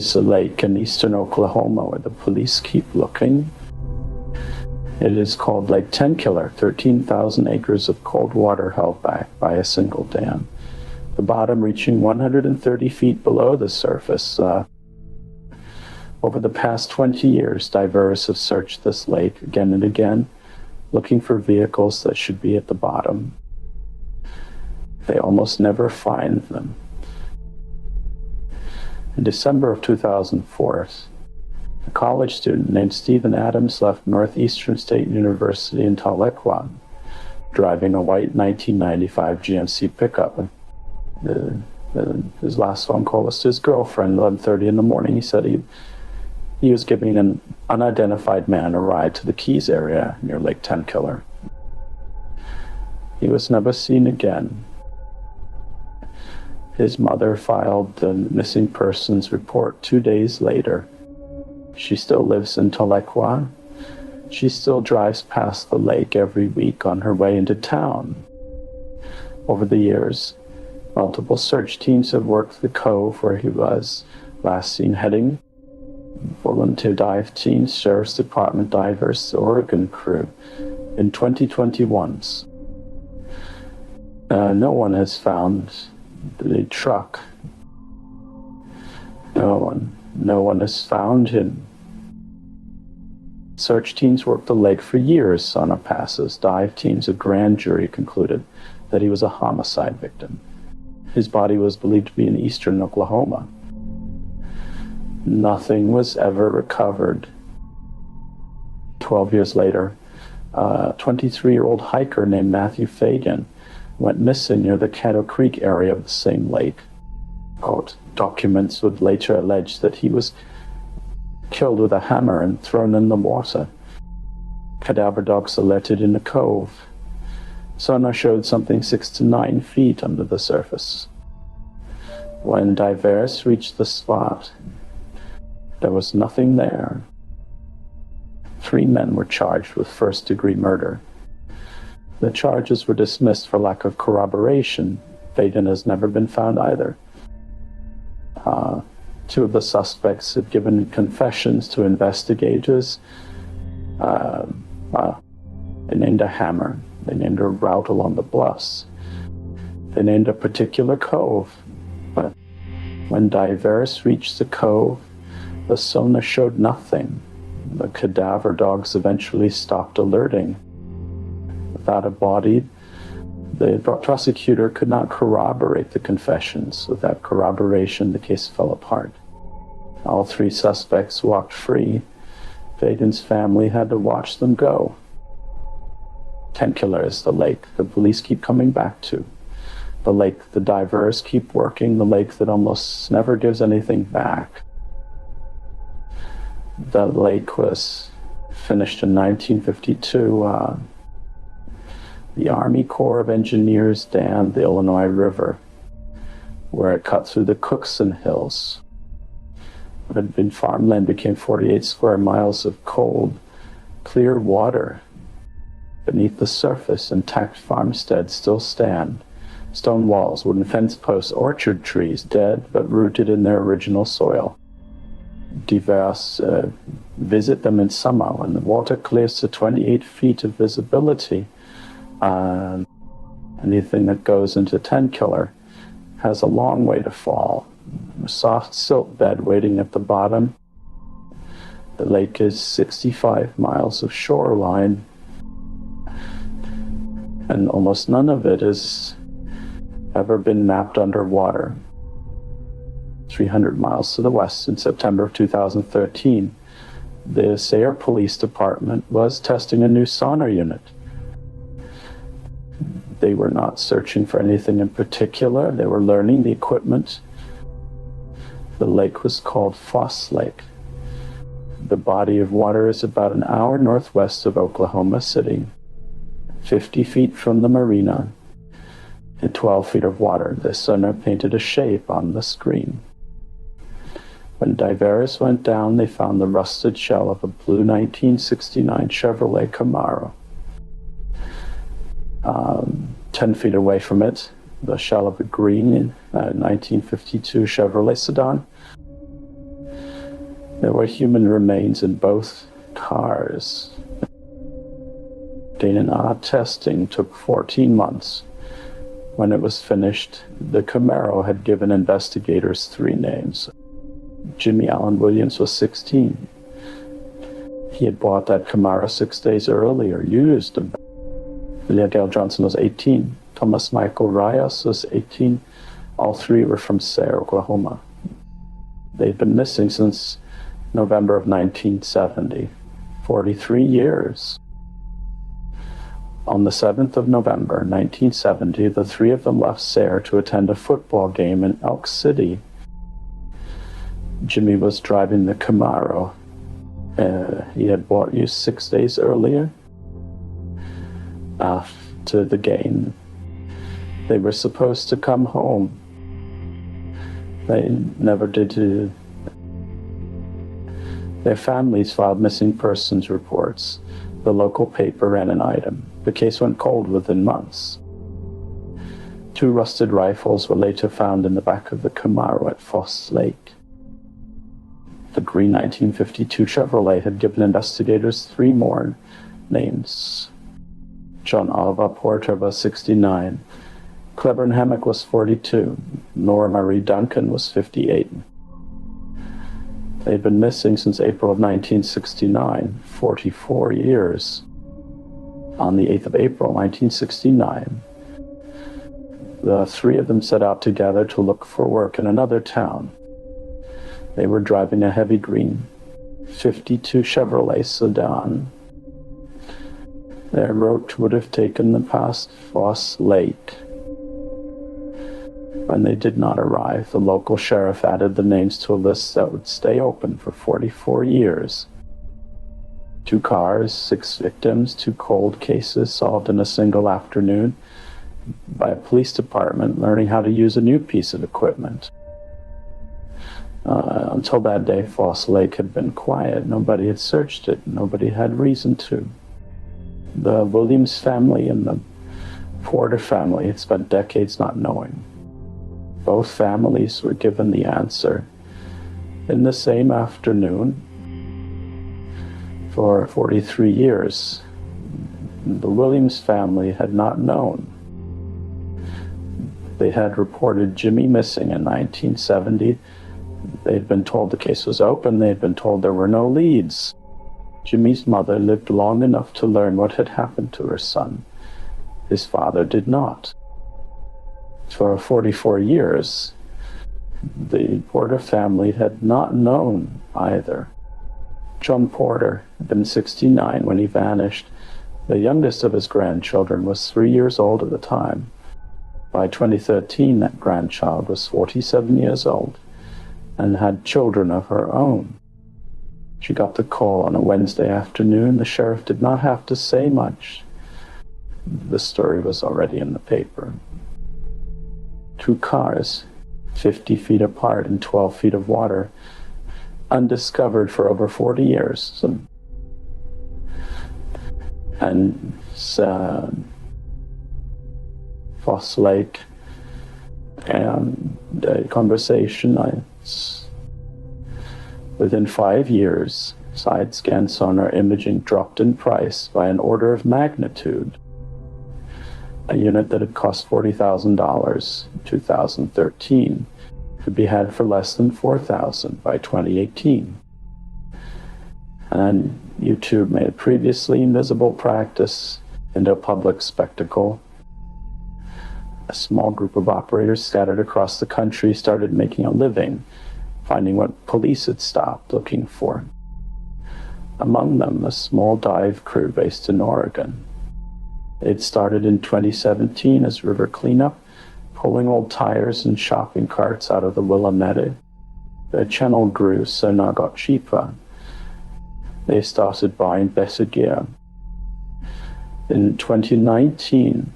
Here's a lake in eastern Oklahoma where the police keep looking. It is called Lake Tenkiller, 13,000 acres of cold water held back by a single dam. The bottom reaching 130 feet below the surface. Over the past 20 years, divers have searched this lake again and again, looking for vehicles that should be at the bottom. They almost never find them. In December of 2004, a college student named Stephen Adams left Northeastern State University in Tahlequah, driving a white 1995 GMC pickup. His last phone call was to his girlfriend at 11:30 in the morning. He said he was giving an unidentified man a ride to the Keys area near Lake Tenkiller. He was never seen again. His mother filed the missing persons report 2 days later. She still lives in Tahlequah. She still drives past the lake every week on her way into town. Over the years, multiple search teams have worked the cove where he was last seen heading. Volunteer dive teams, Sheriff's Department divers, the Oregon crew in 2021. No one has found the truck. No one has found him. Search teams worked the lake for years. Sonar passes. Dive teams, a grand jury concluded that he was a homicide victim. His body was believed to be in eastern Oklahoma. Nothing was ever recovered. 12 years later, a 23-year-old hiker named Matthew Fagan went missing near the Caddo Creek area of the same lake. Quote, documents would later allege that he was killed with a hammer and thrown in the water. Cadaver dogs alerted in a cove. Sonar showed something 6 to 9 feet under the surface. When divers reached the spot, there was nothing there. 3 men were charged with first-degree murder. The charges were dismissed for lack of corroboration. Fagan has never been found either. 2 of the suspects had given confessions to investigators. They named a hammer. They named a route along the bluffs. They named a particular cove. But when divers reached the cove, the sonar showed nothing. The cadaver dogs eventually stopped alerting. Without a body, the prosecutor could not corroborate the confessions. Without corroboration, the case fell apart. All 3 suspects walked free. Fagan's family had to watch them go. Tenkiller is the lake the police keep coming back to. The lake the divers keep working, the lake that almost never gives anything back. The lake was finished in 1952. The Army Corps of Engineers dammed the Illinois River, where it cut through the Cookson Hills. What had been farmland became 48 square miles of cold, clear water. Beneath the surface, intact farmsteads still stand. Stone walls, wooden fence posts, orchard trees, dead but rooted in their original soil. Divers visit them in summer when the water clears to 28 feet of visibility. Anything that goes into Tenkiller has a long way to fall. A soft silt bed waiting at the bottom. The lake is 65 miles of shoreline, and almost none of it has ever been mapped underwater. 300 miles to the west, in September of 2013, the Sayre Police Department was testing a new sonar unit. They were not searching for anything in particular. They were learning the equipment. The lake was called Foss Lake. The body of water is about an hour northwest of Oklahoma City, 50 feet from the marina. In 12 feet of water, the sonar painted a shape on the screen. When divers went down, they found the rusted shell of a blue 1969 Chevrolet Camaro. 10 feet away from it, the shell of a green 1952 Chevrolet sedan. There were human remains in both cars. DNA testing took 14 months. When it was finished, the Camaro had given investigators 3 names. Jimmy Allen Williams was 16. He had bought that Camaro 6 days earlier, used. William Dale Johnson was 18. Thomas Michael Reyes was 18. All 3 were from Sayre, Oklahoma. They'd been missing since November of 1970, 43 years. On the 7th of November, 1970, the 3 of them left Sayre to attend a football game in Elk City. Jimmy was driving the Camaro. He had bought used 6 days earlier. After the game, they were supposed to come home. They never did. Their families filed missing persons reports. The local paper ran an item. The case went cold within months. 2 rusted rifles were later found in the back of the Camaro at Foss Lake. The green 1952 Chevrolet had given investigators 3 more names. John Alva Porter was 69. Cleburne Hammock was 42. Nora Marie Duncan was 58. They'd been missing since April of 1969, 44 years. On the 8th of April, 1969, the 3 of them set out together to look for work in another town. They were driving a heavy green 52 Chevrolet sedan. Their route would have taken them past Foss Lake. When they did not arrive, the local sheriff added the names to a list that would stay open for 44 years. 2 cars, 6 victims, 2 cold cases solved in a single afternoon by a police department learning how to use a new piece of equipment. Until that day, Foss Lake had been quiet. Nobody had searched it. Nobody had reason to. The Williams family and the Porter family had spent decades not knowing. Both families were given the answer in the same afternoon. For 43 years, the Williams family had not known. They had reported Jimmy missing in 1970. They'd been told the case was open. They'd been told there were no leads. Jimmy's mother lived long enough to learn what had happened to her son. His father did not. For 44 years, the Porter family had not known either. John Porter had been 69 when he vanished. The youngest of his grandchildren was 3 years old at the time. By 2013, that grandchild was 47 years old and had children of her own. She got the call on a Wednesday afternoon. The sheriff did not have to say much. The story was already in the paper. 2 cars, 50 feet apart in 12 feet of water, undiscovered for over 40 years. And Foss Lake, and the conversation, within 5 years, side scan sonar imaging dropped in price by an order of magnitude. A unit that had cost $40,000 in 2013 could be had for less than $4,000 by 2018. And YouTube made a previously invisible practice into a public spectacle. A small group of operators scattered across the country started making a living, finding what police had stopped looking for. Among them, a small dive crew based in Oregon. It started in 2017 as river cleanup, pulling old tires and shopping carts out of the Willamette. The channel grew, so now got cheaper. They started buying better gear. In 2019,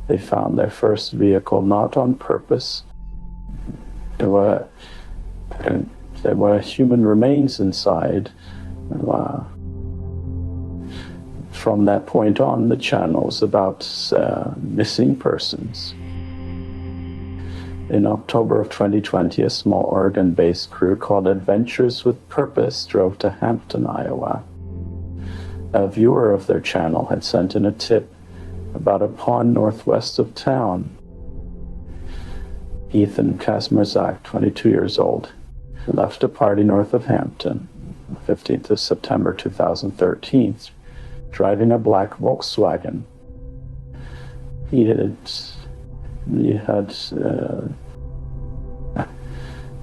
they found their first vehicle, not on purpose. There were human remains inside. From that point on, the channel was about missing persons. In October of 2020, a small Oregon-based crew called Adventures with Purpose drove to Hampton, Iowa. A viewer of their channel had sent in a tip about a pond northwest of town. Ethan Kazmierzak, 22 years old, left a party north of Hampton, 15th of September 2013, driving a black Volkswagen.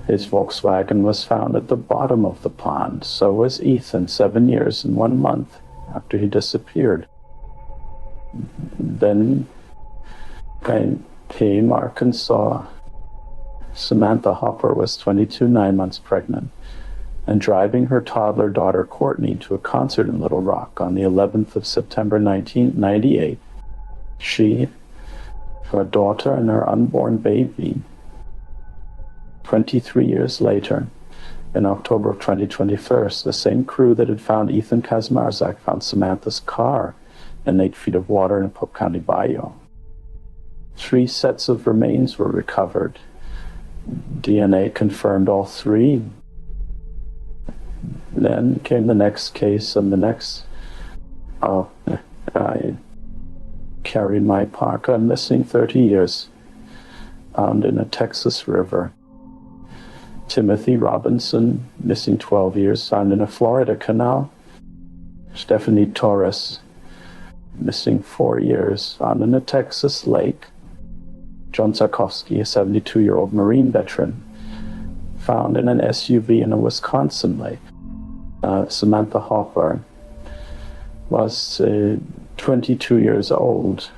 His Volkswagen was found at the bottom of the pond. So was Ethan 7 years and 1 month after he disappeared. Then came Arkansas. Samantha Hopper was 22, 9 months pregnant, and driving her toddler daughter Courtney to a concert in Little Rock on the 11th of September 1998. She, her daughter, and her unborn baby. 23 years later, in October of 2021, the same crew that had found Ethan Kazmierzak found Samantha's car in 8 feet of water in Pope County Bayou. 3 sets of remains were recovered. DNA confirmed all 3. Then came the next case, and the next. I carried my parka, missing 30 years, found in a Texas river. Timothy Robinson, missing 12 years, found in a Florida canal. Stephanie Torres, missing 4 years, found in a Texas lake. John Sarkovsky, a 72-year-old Marine veteran, found in an SUV in a Wisconsin lake. Samantha Hopper was 22 years old.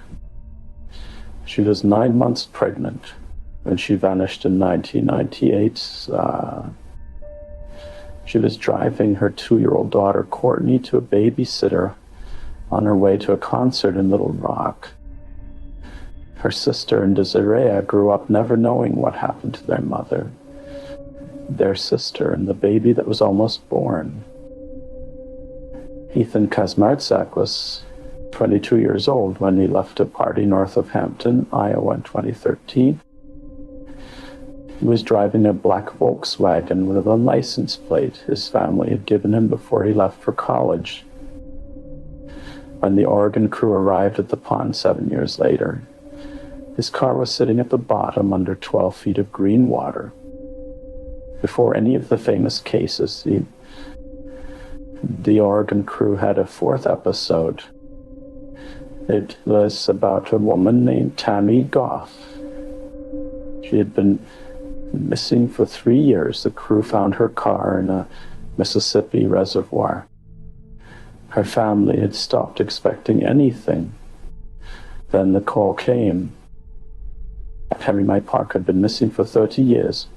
She was 9 months pregnant when she vanished in 1998. She was driving her 2-year-old daughter Courtney to a babysitter on her way to a concert in Little Rock. Her sister and Desiree grew up never knowing what happened to their mother, their sister, and the baby that was almost born. Ethan Kazmierzak was 22 years old when he left a party north of Hampton, Iowa in 2013. He was driving a black Volkswagen with a license plate his family had given him before he left for college. When the Oregon crew arrived at the pond 7 years later, his car was sitting at the bottom under 12 feet of green water. Before any of the famous cases, the Oregon crew had a 4th episode. It was about a woman named Tammy Goff. She had been missing for 3 years. The crew found her car in a Mississippi reservoir. Her family had stopped expecting anything. Then the call came. Tammy Mae Park had been missing for 30 years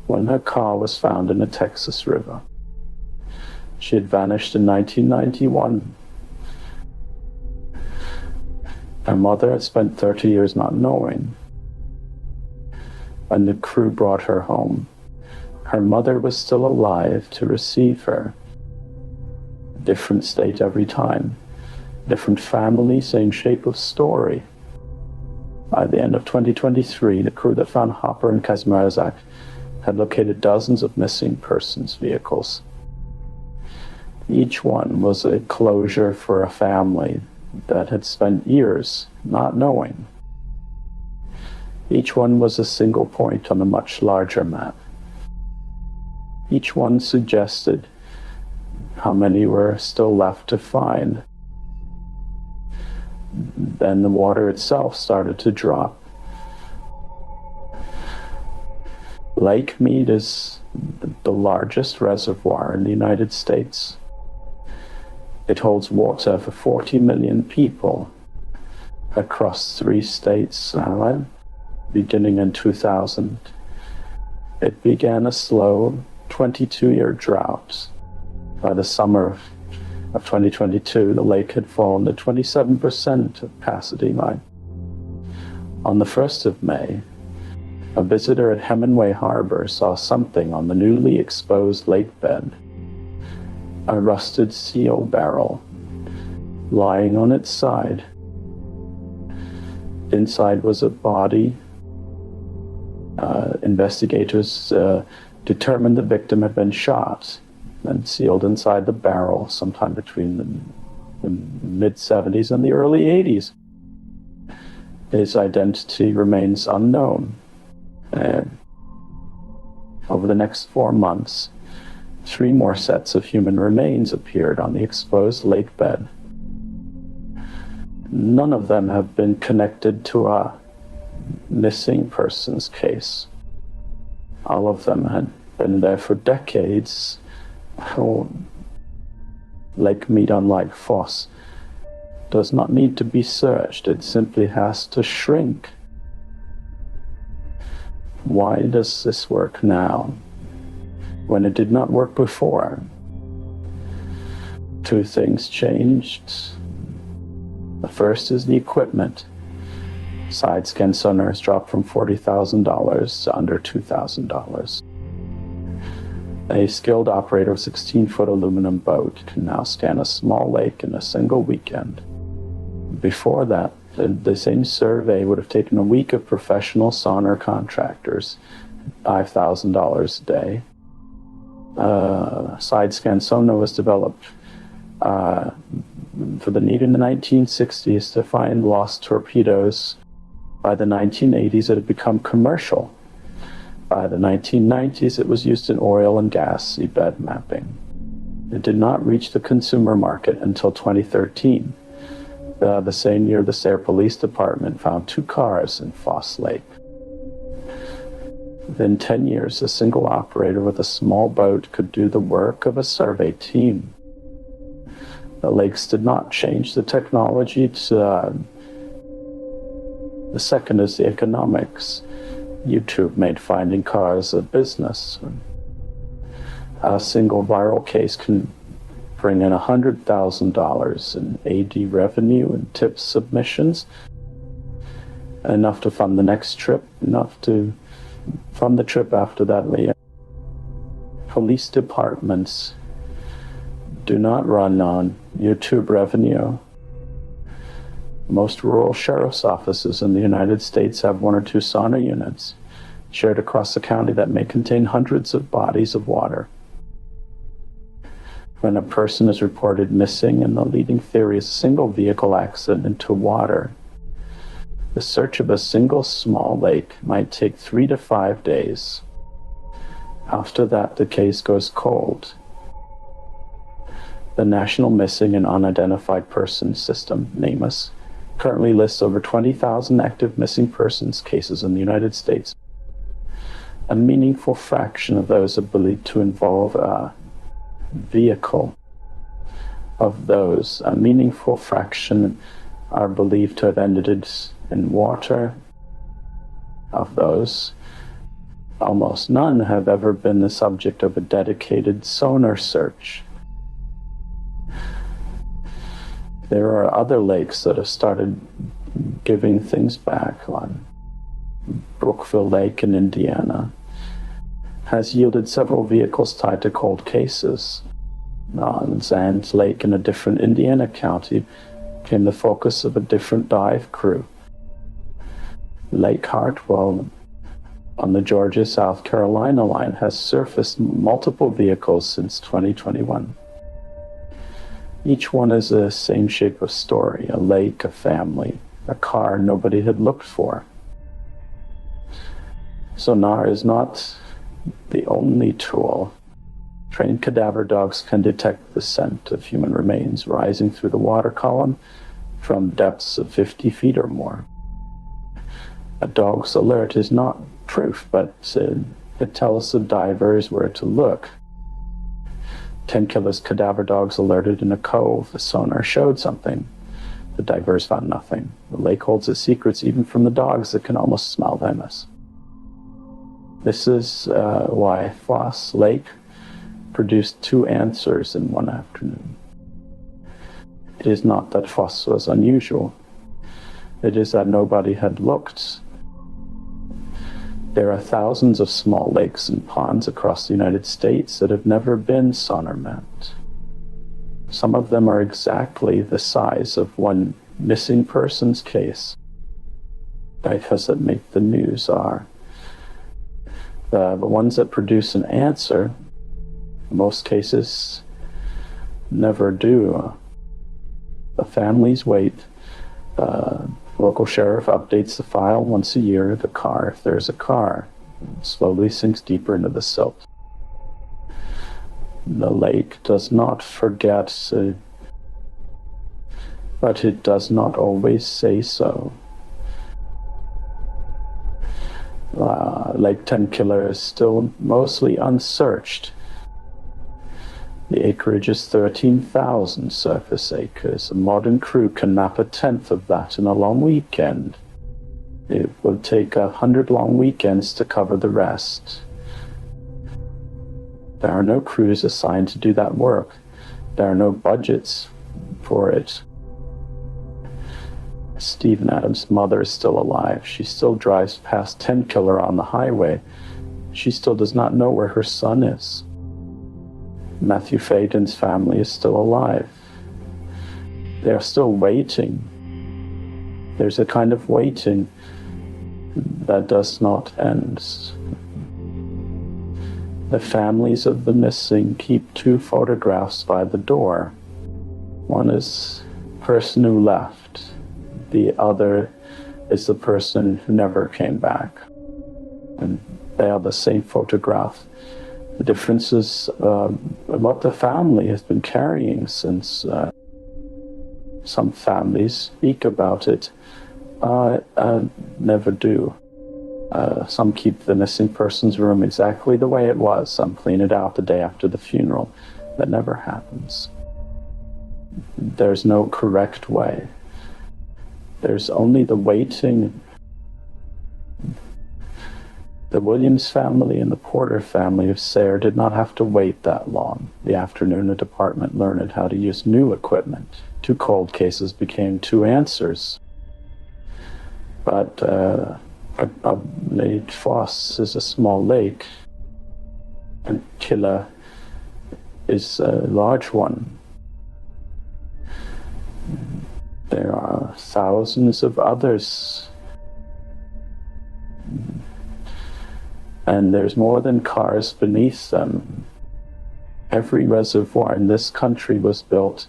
when her car was found in a Texas river. She had vanished in 1991. Her mother had spent 30 years not knowing. When the crew brought her home, her mother was still alive to receive her. Different state every time. Different family, same shape of story. By the end of 2023, the crew that found Hopper and Kazmierzak had located dozens of missing persons vehicles. Each one was a closure for a family that had spent years not knowing. Each one was a single point on a much larger map. Each one suggested how many were still left to find. Then the water itself started to drop. Lake Mead is the largest reservoir in the United States. It holds water for 40 million people across 3 states. Beginning in 2000, it began a slow 22-year drought. By the summer of 2022, the lake had fallen to 27% of capacity line. On the 1st of May, a visitor at Hemingway Harbor saw something on the newly exposed lake bed. A rusted seal barrel lying on its side. Inside was a body, Investigators determined the victim had been shot and sealed inside the barrel sometime between the mid-70s and the early 80s. His identity remains unknown. Over the next 4 months, 3 more sets of human remains appeared on the exposed lake bed. None of them have been connected to a missing persons case. All of them had been there for decades. Lake Mead, unlike Foss, does not need to be searched. It simply has to shrink. Why does this work now, when it did not work before? 2 things changed. The first is the equipment. Side-scan sonars dropped from $40,000 to under $2,000. A skilled operator of a 16-foot aluminum boat can now scan a small lake in a single weekend. Before that, the same survey would have taken a week of professional sonar contractors, $5,000 a day. Side-scan sonar was developed for the need in the 1960s to find lost torpedoes. By the 1980s, it had become commercial. By the 1990s, it was used in oil and gas seabed mapping. It did not reach the consumer market until 2013. The same year, the Sayre Police Department found 2 cars in Foss Lake. Within 10 years, a single operator with a small boat could do the work of a survey team. The lakes did not change the technology. The second is the economics. YouTube made finding cars a business. A single viral case can bring in $100,000 in AD revenue and tip submissions, enough to fund the next trip, enough to fund the trip after that. Police departments do not run on YouTube revenue. Most rural sheriff's offices in the United States have 1 or 2 sonar units shared across the county that may contain hundreds of bodies of water. When a person is reported missing, and the leading theory is a single vehicle accident into water, the search of a single small lake might take 3 to 5 days. After that, the case goes cold. The National Missing and Unidentified Persons System, NamUs, currently lists over 20,000 active missing persons cases in the United States. A meaningful fraction of those are believed to involve a vehicle. Of those, a meaningful fraction are believed to have ended in water. Of those, almost none have ever been the subject of a dedicated sonar search. There are other lakes that have started giving things back. On Brookville Lake in Indiana has yielded several vehicles tied to cold cases. Zands Lake in a different Indiana county became the focus of a different dive crew. Lake Hartwell on the Georgia-South Carolina line has surfaced multiple vehicles since 2021. Each one is the same shape of story: a lake, a family, a car nobody had looked for. Sonar is not the only tool. Trained cadaver dogs can detect the scent of human remains rising through the water column from depths of 50 feet or more. A dog's alert is not proof, but it tells the divers where to look. Tenkiller's cadaver dogs alerted in a cove. The sonar showed something. The divers found nothing. The lake holds its secrets even from the dogs that can almost smell venomous. This is why Foss Lake produced 2 answers in one afternoon. It is not that Foss was unusual. It is that nobody had looked. There are thousands of small lakes and ponds across the United States that have never been sonar mapped. Some of them are exactly the size of one missing persons case. Divers that make the news are The ones that produce an answer, in most cases, never do. The families wait. The local sheriff updates the file once a year. The car, if there's a car, slowly sinks deeper into the silt. The lake does not forget, but it does not always say so. Lake Tenkiller is still mostly unsearched. The acreage is 13,000 surface acres. A modern crew can map 1/10 of that in a long weekend. It would take 100 long weekends to cover the rest. There are no crews assigned to do that work. There are no budgets for it. Stephen Adams' mother is still alive. She still drives past Tenkiller on the highway. She still does not know where her son is. Matthew Faden's family is still alive. They are still waiting. There's a kind of waiting that does not end. The families of the missing keep 2 photographs by the door. One is the person who left. The other is the person who never came back. And they are the same photograph. The difference is what the family has been carrying since some families speak about it. Never do. Some keep the missing person's room exactly the way it was. Some clean it out the day after the funeral. That never happens. There's no correct way. There's only the waiting. The Williams family and the Porter family of Sayre did not have to wait that long. The afternoon the department learned how to use new equipment. 2 cold cases became 2 answers. But Lake Foss is a small lake, and Tenkiller is a large one. There are thousands of others. And there's more than cars beneath them. Every reservoir in this country was built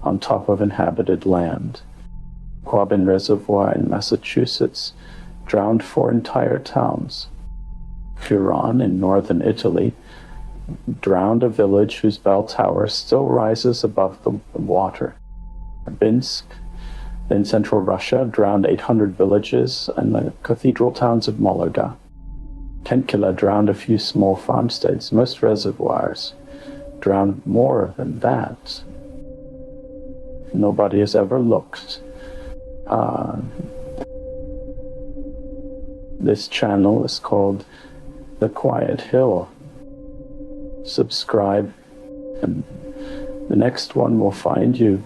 on top of inhabited land. Quabbin Reservoir in Massachusetts drowned 4 entire towns. Huron in northern Italy drowned a village whose bell tower still rises above the water. Binsk in central Russia drowned 800 villages and the cathedral towns of Mologa. Tenkiller drowned a few small farmsteads. Most reservoirs drowned more than that. Nobody has ever looked. This channel is called The Quiet Hill. Subscribe, and the next one will find you.